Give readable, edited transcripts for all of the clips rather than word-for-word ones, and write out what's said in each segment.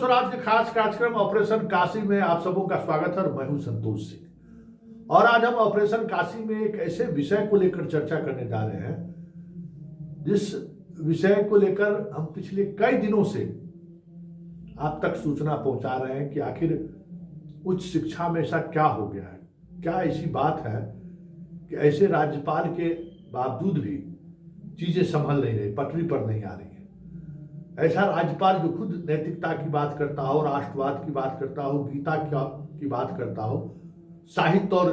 स्वराज के खास कार्यक्रम ऑपरेशन काशी में आप सबों का स्वागत है और मैं हूं संतोष सिंह। और आज हम ऑपरेशन काशी में एक ऐसे विषय को लेकर चर्चा करने जा रहे हैं जिस विषय को लेकर हम पिछले कई दिनों से आप तक सूचना पहुंचा रहे हैं कि आखिर उच्च शिक्षा में ऐसा क्या हो गया है, क्या ऐसी बात है कि ऐसे राज्यपाल के बावजूद भी चीजें संभल नहीं रही, पटरी पर नहीं आ रही है। ऐसा राज्यपाल जो खुद नैतिकता की बात करता हो, राष्ट्रवाद की बात करता हो, गीता की बात करता हो, साहित्य और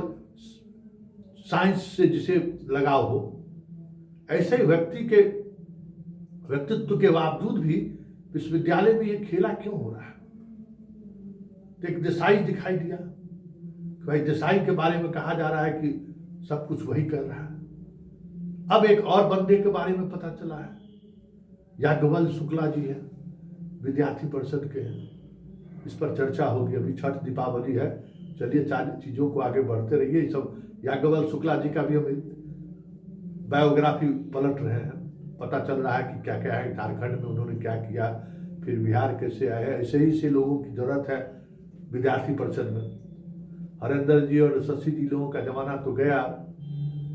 साइंस से जिसे लगाव हो, ऐसे व्यक्ति के व्यक्तित्व के बावजूद भी विश्वविद्यालय में ये खेला क्यों हो रहा है। तो एक देसाई दिखाई दिया, भाई देसाई के बारे में कहा जा रहा है कि सब कुछ वही कर रहा है। अब एक और बंदे के बारे में पता चला है, याज्ञवल शुक्ला जी हैं, विद्यार्थी परिषद के हैं। इस पर चर्चा होगी। अभी छठ दीपावली है, चलिए चीज़ों को आगे बढ़ते रहिए। सब याज्ञवल शुक्ला जी का भी हम बायोग्राफी पलट रहे हैं, पता चल रहा है कि क्या क्या है, झारखंड में उन्होंने क्या किया, फिर बिहार कैसे आए। ऐसे ही से लोगों की जरूरत है विद्यार्थी परिषद में। हरेंद्र जी और शशि जी लोगों का जमाना तो गया,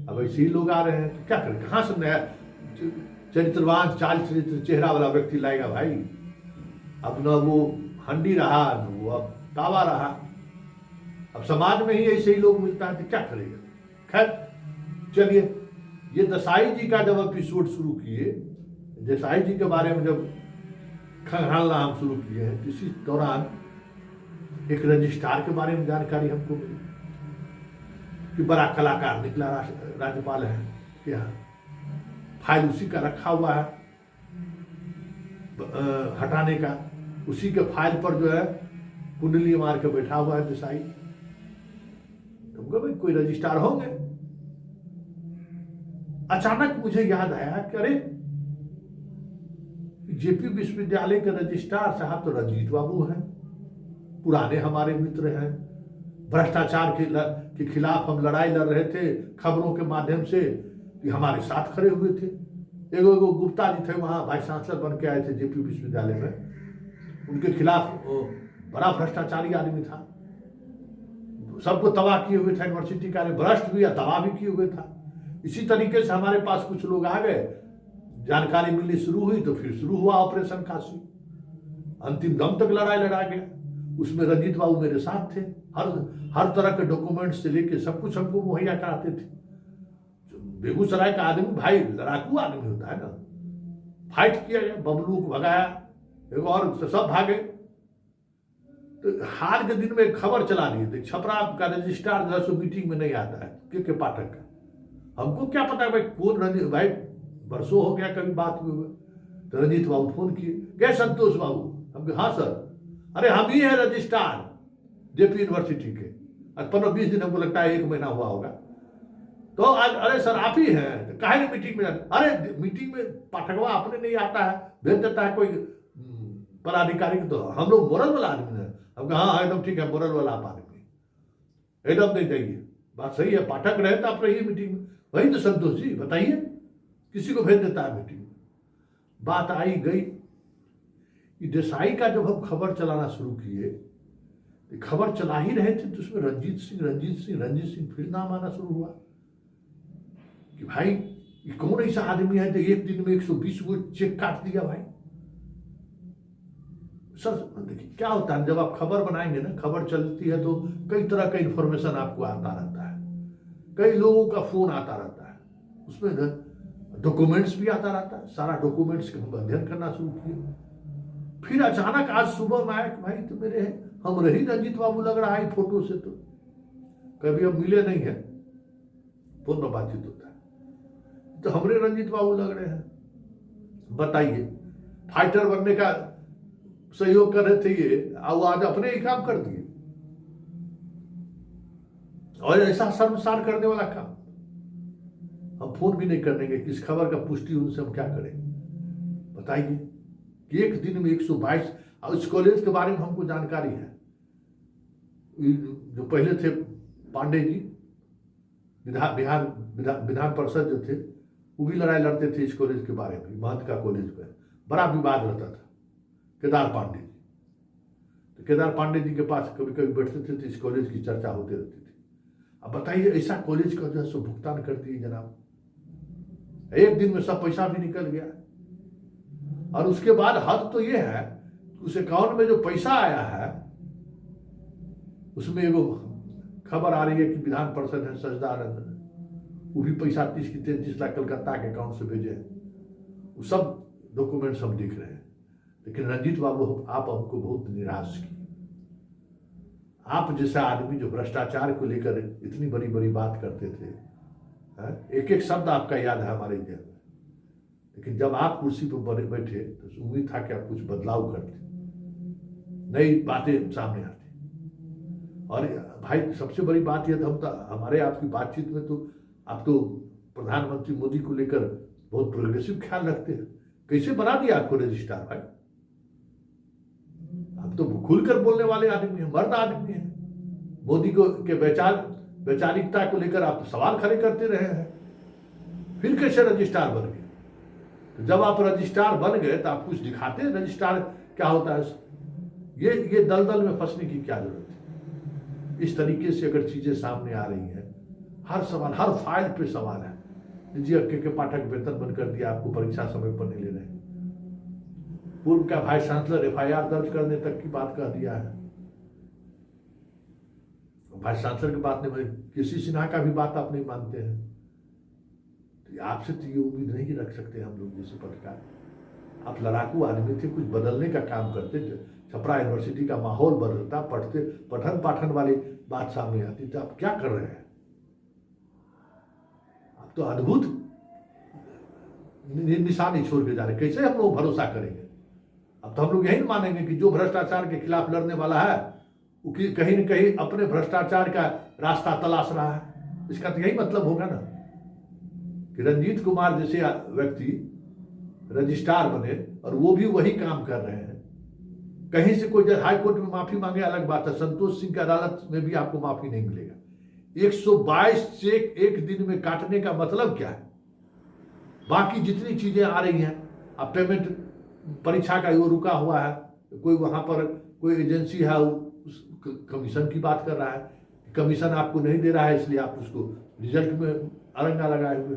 अब ऐसे ही लोग आ रहे हैं। तो क्या करें, कहाँ से नया चरित्रवान चाल चरित्र चेहरा वाला व्यक्ति लाएगा भाई। अब न वो हंडी रहा, न वो अब तावा रहा। अब समाज में ही ऐसे ही लोग मिलता है तो क्या करेगा। खैर चलिए, ये देसाई जी का जब एपिसोड शुरू किए, देसाई जी के बारे में जब खंगालना हम शुरू किए हैं, तो इसी दौरान एक रजिस्ट्रार के बारे में जानकारी हमको मिली कि बड़ा कलाकार निकला राज्यपाल है कि हाँ, फाइल उसी का रखा हुआ है हटाने का, उसी के फाइल पर जो है कुंडली मार के बैठा हुआ है देसाई। तुमको भाई कोई रजिस्ट्रार होंगे। अचानक मुझे याद आया कि अरे जेपी विश्वविद्यालय के रजिस्ट्रार साहब तो रंजीत बाबू हैं, पुराने हमारे मित्र हैं। भ्रष्टाचार के खिलाफ हम लड़ाई लड़ रहे थे खबरों के माध्यम से, कि हमारे साथ खड़े हुए थे। एगो गुप्ता जी थे, वहाँ वाइस चांसलर बन के आए थे जेपी विश्वविद्यालय में। उनके खिलाफ बड़ा भ्रष्टाचारी आदमी था, सबको तबाह किए हुए था, यूनिवर्सिटी का भ्रष्ट भी या तबाह भी किए हुए था। इसी तरीके से हमारे पास कुछ लोग आ गए, जानकारी मिलनी शुरू हुई तो फिर शुरू हुआ ऑपरेशन काशी। अंतिम दम तक लड़ाई लड़ा गया। उसमें रंजीत बाबू मेरे साथ थे, हर तरह के डॉक्यूमेंट से लेके सब कुछ हमको मुहैया कराते थे। बेगूसराय का आदमी भाई लड़ाकू आदमी होता है ना, फाइट किया गया, बबलू को भगाया, एक और सब भागे। तो हार के दिन में एक खबर चला दिए थे, छपरा का रजिस्ट्रार जो है मीटिंग में नहीं आता है, के पाठक का। हमको क्या पता भाई कौन रंजीत, भाई बरसों हो गया कभी बात हुई। तो रंजीत बाबू फोन किए, क्या संतोष बाबू? हम कहे हाँ सर। अरे हम ही है रजिस्ट्रार जेपी यूनिवर्सिटी के। 15-20 दिन हमको लगता है, 1 महीना हुआ होगा। तो आज अरे सर आप ही हैं, तो काहे मीटिंग में जाते? अरे मीटिंग में पाठकवा अपने नहीं आता है, भेज देता है कोई पदाधिकारी। तो हम लोग मोरल वाला आदमी है। हम कहा हाँ एकदम ठीक है, मोरल वाला आप आदमी एकदम नहीं जाइए, बात सही है। पाठक रहे तो आप रहिए मीटिंग में। वही तो संतोष जी बताइए, किसी को भेज देता है मीटिंग में। बात आई गई कि देसाई का जब हम खबर चलाना शुरू किए, खबर चला ही रहे थे तो उसमें रंजीत सिंह फिर नाम आना शुरू हुआ कि भाई ये कौन ऐसा आदमी है जो एक दिन में 120 को चेक काट दिया। भाई सर देखिए क्या होता है, जब आप खबर बनाएंगे ना, खबर चलती है तो कई तरह का इंफॉर्मेशन आपको आता रहता है, कई लोगों का फोन आता रहता है, उसमें डॉक्यूमेंट्स भी आता रहता है। सारा डॉक्यूमेंट्स का हम अध्ययन करना शुरू किए। फिर अचानक आज सुबह में आया कि भाई तो मेरे हम रही रंजीत बाबू लग रहा है फोटो से। तो कभी हम मिले नहीं है, फोन पर बातचीत होता है, तो हमरे रंजीत बाबू लग रहे हैं। बताइए, फाइटर बनने का सहयोग कर रहे थे ये, आज अपने ही काम कर दिए। और ऐसा शर्मसार करने वाला काम हम फोन भी नहीं करने के, किस खबर का पुष्टि उनसे हम क्या करें। बताइए कि एक दिन में 122। और इस कॉलेज के बारे में हमको जानकारी है, जो पहले थे पांडे जी विधान परिषद जो थे, वो भी लड़ाई लड़ते थे इस कॉलेज के बारे में। महंत का कॉलेज में बड़ा विवाद रहता था, केदार पांडे जी। केदार पांडे जी के पास कभी कभी बैठते थे तो इस कॉलेज की चर्चा होती रहती थी। अब बताइए, ऐसा कॉलेज का जो है सो भुगतान कर दिए जनाब, एक दिन में सब पैसा भी निकल गया। और उसके बाद हद तो ये है, उस अकाउंट में जो पैसा आया है उसमें एगो खबर आ रही है कि विधान पार्षद है सजदानंद, वो भी पैसा 30 की 33 लाख कलकत्ता के अकाउंट से भेजे हैं। वो सब डॉक्यूमेंट्स हम दिख रहे हैं। लेकिन रंजीत बाबू, आप हमको बहुत निराश किए। आप जैसा आदमी जो भ्रष्टाचार को लेकर इतनी बड़ी बड़ी बात करते थे, एक एक शब्द आपका याद है हमारे जहन में, लेकिन जब आप कुर्सी पर बैठे तो उम्मीद था कि आप कुछ बदलाव करते, नई बातें सामने आती। और भाई सबसे बड़ी बात यह, हम तो हमारे आपकी बातचीत में तो आप तो प्रधानमंत्री मोदी को लेकर बहुत प्रोग्रेसिव ख्याल रखते हैं। कैसे बना दिया आपको रजिस्ट्रार भाई? आप तो खुलकर बोलने वाले आदमी हैं, मर्द आदमी हैं। मोदी को के वैचारिकता को लेकर आप सवाल खड़े करते रहे हैं, फिर कैसे रजिस्ट्रार बन गए? तो जब आप रजिस्ट्रार बन गए तो आप कुछ दिखाते हैं, रजिस्ट्रार क्या होता है। ये दलदल में फंसने की क्या जरूरत है? इस तरीके से अगर चीजें सामने आ रही हैं, हर सवाल, हर फाइल पे सवाल है। जी के पाठक वेतन बंद कर दिया, आपको परीक्षा समय पर नहीं ले रहे हैं। पूर्व का वाइस चांसलर FIR दर्ज करने तक की बात कह दिया है। वाइस चांसलर की बात नहीं, किसी सिन्हा का भी बात आप नहीं मानते हैं। तो आपसे तो ये उम्मीद नहीं रख सकते हम लोग जैसे पत्रकार। आप लड़ाकू आदमी थे, कुछ बदलने का काम करते थे। छपरा यूनिवर्सिटी का माहौल बदलता, पठन पाठन वाली बात सामने आती, तो आप क्या कर रहे हैं? आप तो अद्भुत निशानी छोड़ के जा रहे। कैसे हम लोग भरोसा करेंगे? अब तो हम लोग यही मानेंगे कि जो भ्रष्टाचार के खिलाफ लड़ने वाला है वो कहीं न कहीं अपने भ्रष्टाचार का रास्ता तलाश रहा है। इसका तो यही मतलब होगा ना कि रंजीत कुमार जैसे व्यक्ति रजिस्ट्रार बने और वो भी वही काम कर रहे हैं। कहीं से कोई हाई कोर्ट में माफी मांगे अलग बात है, संतोष सिंह की अदालत में भी आपको माफी नहीं मिलेगा। 122 चेक एक दिन में काटने का मतलब क्या है? बाकी जितनी चीजें आ रही हैं, अब पेमेंट परीक्षा का वो रुका हुआ है, कोई वहां पर कोई एजेंसी है उस कमीशन की बात कर रहा है, कमीशन आपको नहीं दे रहा है इसलिए आप उसको रिजल्ट में अरंगा लगाए हुए।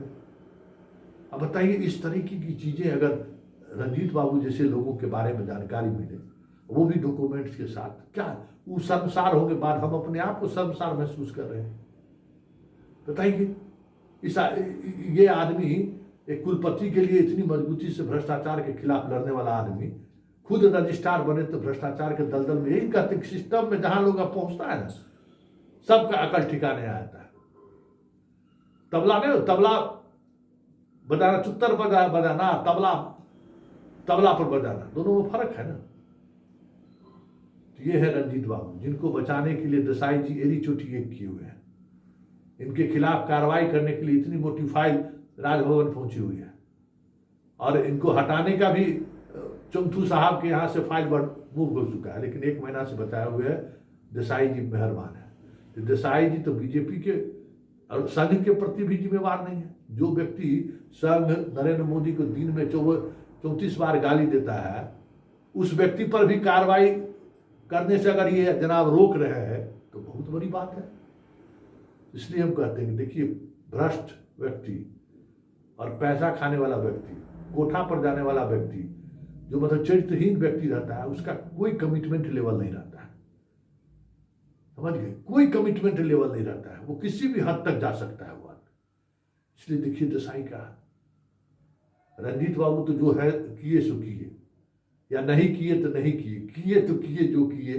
अब बताइए, इस तरीके की चीजें अगर रंजीत बाबू जैसे लोगों के बारे में जानकारी मिले, वो भी डॉक्यूमेंट्स के साथ, क्या वो शर्मसार होने के बाद हम अपने आप को शर्मसार महसूस कर रहे हैं। बताइए, ये आदमी एक कुलपति के लिए इतनी मजबूती से भ्रष्टाचार के खिलाफ लड़ने वाला आदमी खुद रजिस्ट्रार बने तो भ्रष्टाचार के दलदल में, यही कहते सिस्टम में जहां लोग पहुंचता है ना, सबका अकल ठिकाने आता है। तबला नहीं, तबला बजाना, चुत्तर बजाना, तबला पर बजाना, दोनों में फर्क है ना। तो ये है रंजीत बाबू, जिनको बचाने के लिए देसाई जी एरी चोटी एक किए हुए हैं। इनके खिलाफ कार्रवाई करने के लिए इतनी मोटी फाइल राजभवन पहुंची हुई है, और इनको हटाने का भी चुंथू साहब के यहाँ से फाइल मूव हो चुका है, लेकिन 1 महीना से बताए हुए है देसाई जी मेहरबान है। तो देसाई जी तो बीजेपी के और संघ के प्रति भी जिम्मेवार नहीं है। जो व्यक्ति संघ नरेंद्र मोदी को दिन में 34 बार गाली देता है, उस व्यक्ति पर भी कार्रवाई करने से अगर ये जनाब रोक रहे हैं तो बहुत बड़ी बात है। इसलिए हम कहते हैं कि देखिए, भ्रष्ट व्यक्ति और पैसा खाने वाला व्यक्ति, कोठा पर जाने वाला व्यक्ति, जो मतलब चरित्रहीन व्यक्ति रहता है, उसका कोई कमिटमेंट लेवल नहीं रहता है। समझ गए? कोई कमिटमेंट लेवल नहीं रहता है, वो किसी भी हद तक जा सकता है वो। इसलिए देखिए देसाई का, रंजीत बाबू तो जो है किए सो किए, या नहीं किए तो नहीं किए, किए तो किए जो किए।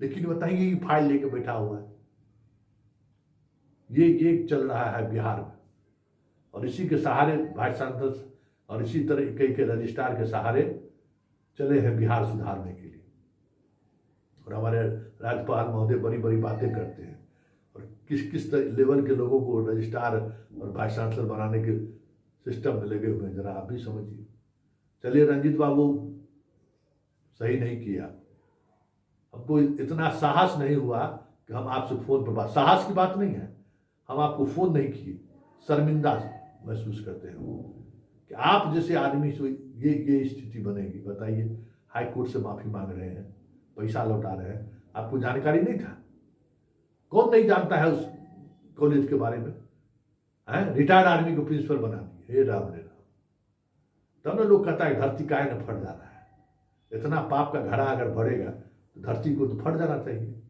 लेकिन बताइए, ये फाइल लेके बैठा हुआ है, ये चल रहा है बिहार में, और इसी के सहारे वाइस चांसलर और इसी तरह के रजिस्ट्रार के सहारे चले हैं बिहार सुधारने के लिए। और हमारे राज्यपाल महोदय बड़ी बड़ी बातें करते हैं, और किस किस लेवल के लोगों को रजिस्ट्रार और वाइस चांसलर बनाने के सिस्टम में लगे हुए हैं, जरा आप भी समझिए। चलिए, रंजीत बाबू सही नहीं किया, हमको इतना साहस नहीं हुआ कि हम आपसे फोन पर बात, साहस की बात नहीं है, हम आपको फोन नहीं किए, शर्मिंदा महसूस करते हैं कि आप जैसे आदमी से ये स्थिति बनेगी। बताइए, हाई कोर्ट से माफी मांग रहे हैं, पैसा लौटा रहे हैं, आपको जानकारी नहीं था? कौन नहीं जानता है उस कॉलेज के बारे में? है रिटायर्ड आर्मी को प्रिंसिपल बना दिए, हे राम रे राम। तब ना लोग कहता है धरती काहे न फट जा रहा है। इतना पाप का घड़ा अगर भरेगा तो धरती को तो फट जाना चाहिए।